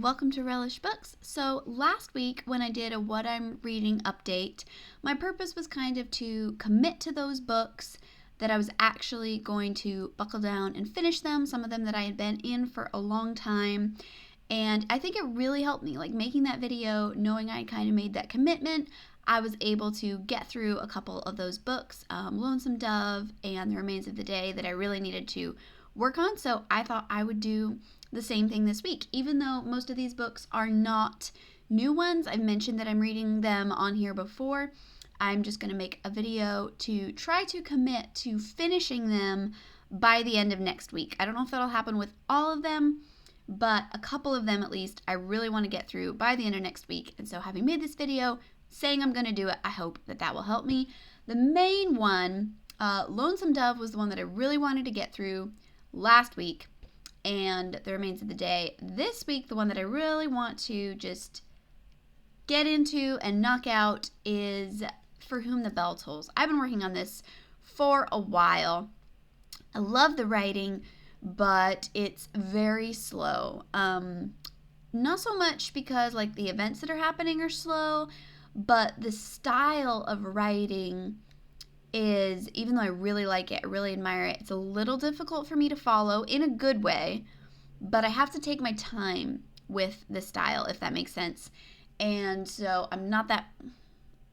welcome to Relish Books. So last week when I did a what I'm reading update, my purpose was kind of to commit to those books that I was actually going to buckle down and finish them, some of them that I had been in for a long time. And I think it really helped me, like making that video, knowing I kind of made that commitment. I was able to get through a couple of those books, Lonesome Dove and The Remains of the Day, that I really needed to work on. So I thought I would do the same thing this week. Even though most of these books are not new ones, I've mentioned that I'm reading them on here before. I'm just going to make a video to try to commit to finishing them by the end of next week. I don't know if that'll happen with all of them, but a couple of them at least I really want to get through by the end of next week. And so having made this video saying I'm going to do it, I hope that that will help me. The main one, Lonesome Dove, was the one that I really wanted to get through last week, and The Remains of the Day this week. The one that I really want to just get into and knock out is For Whom the Bell Tolls. I've been working on this for a while. I love the writing, but it's very slow. Not so much because like the events that are happening are slow, but the style of writing is, even though I really like it, I really admire it, it's a little difficult for me to follow in a good way, but I have to take my time with the style, if that makes sense. And so I'm not that,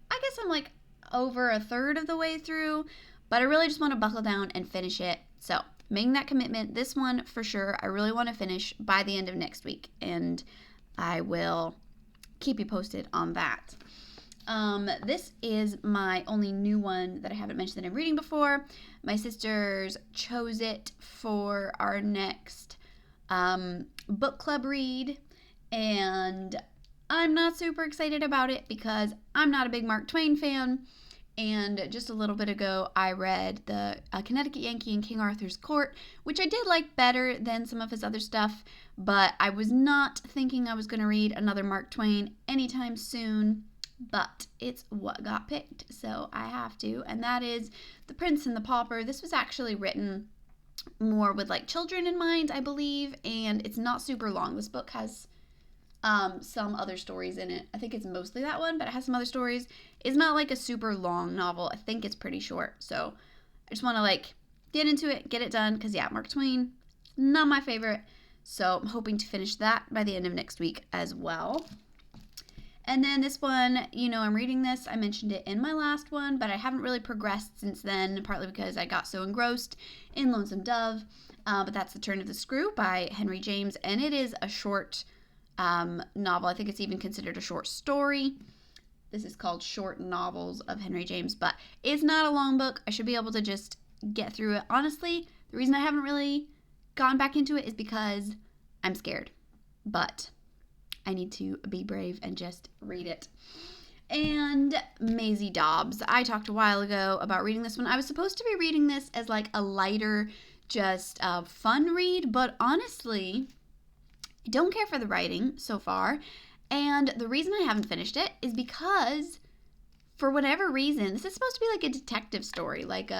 I guess I'm like over a third of the way through, but I really just want to buckle down and finish it. So making that commitment, this one for sure, I really want to finish by the end of next week, and I will keep you posted on that. This is my only new one that I haven't mentioned that I'm reading before. My sisters chose it for our next book club read, and I'm not super excited about it because I'm not a big Mark Twain fan. And just a little bit ago, I read the Connecticut Yankee in King Arthur's Court, which I did like better than some of his other stuff, but I was not thinking I was going to read another Mark Twain anytime soon. But it's what got picked, so I have to, and that is The Prince and the Pauper. This was actually written more with like children in mind, I believe, and it's not super long. This book has some other stories in it. I think it's mostly that one, but it has some other stories. It's not like a super long novel. I think it's pretty short, so I just want to like get into it, get it done, because yeah, Mark Twain, not my favorite, so I'm hoping to finish that by the end of next week as well. And then this one, I'm reading this. I mentioned it in my last one, but I haven't really progressed since then, partly because I got so engrossed in Lonesome Dove. But that's The Turn of the Screw by Henry James, and it is a short novel. I think it's even considered a short story. This is called Short Novels of Henry James, but it's not a long book. I should be able to just get through it. Honestly, the reason I haven't really gone back into it is because I'm scared. But I need to be brave and just read it. And Maisy Dobbs. I talked a while ago about reading this one. I was supposed to be reading this as like a lighter, just fun read, but honestly, I don't care for the writing so far. And the reason I haven't finished it is because, for whatever reason, this is supposed to be like a detective story. Like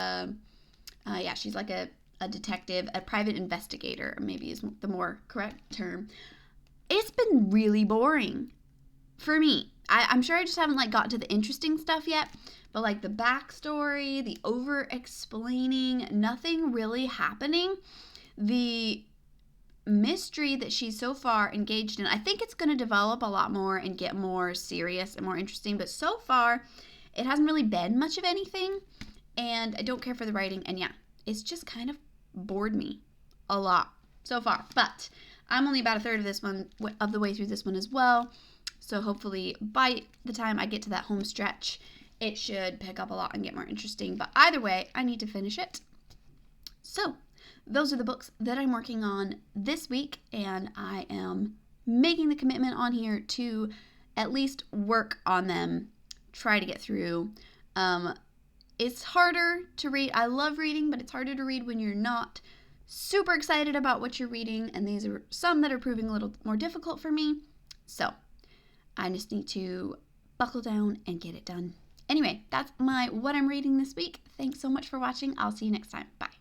she's like a detective, a private investigator, maybe is the more correct term. It's been really boring for me. I'm sure I just haven't like gotten to the interesting stuff yet, but like the backstory, the over-explaining, nothing really happening. The mystery that she's so far engaged in, I think it's going to develop a lot more and get more serious and more interesting, but so far it hasn't really been much of anything, and I don't care for the writing, and yeah, it's just kind of bored me a lot so far. But I'm only about a third of the way through this one as well, so hopefully by the time I get to that home stretch, it should pick up a lot and get more interesting. But either way, I need to finish it. So those are the books that I'm working on this week, and I am making the commitment on here to at least work on them, try to get through. It's harder to read. I love reading, but it's harder to read when you're not super excited about what you're reading, and these are some that are proving a little more difficult for me. So I just need to buckle down and get it done. Anyway, that's what I'm reading this week. Thanks so much for watching. I'll see you next time. Bye.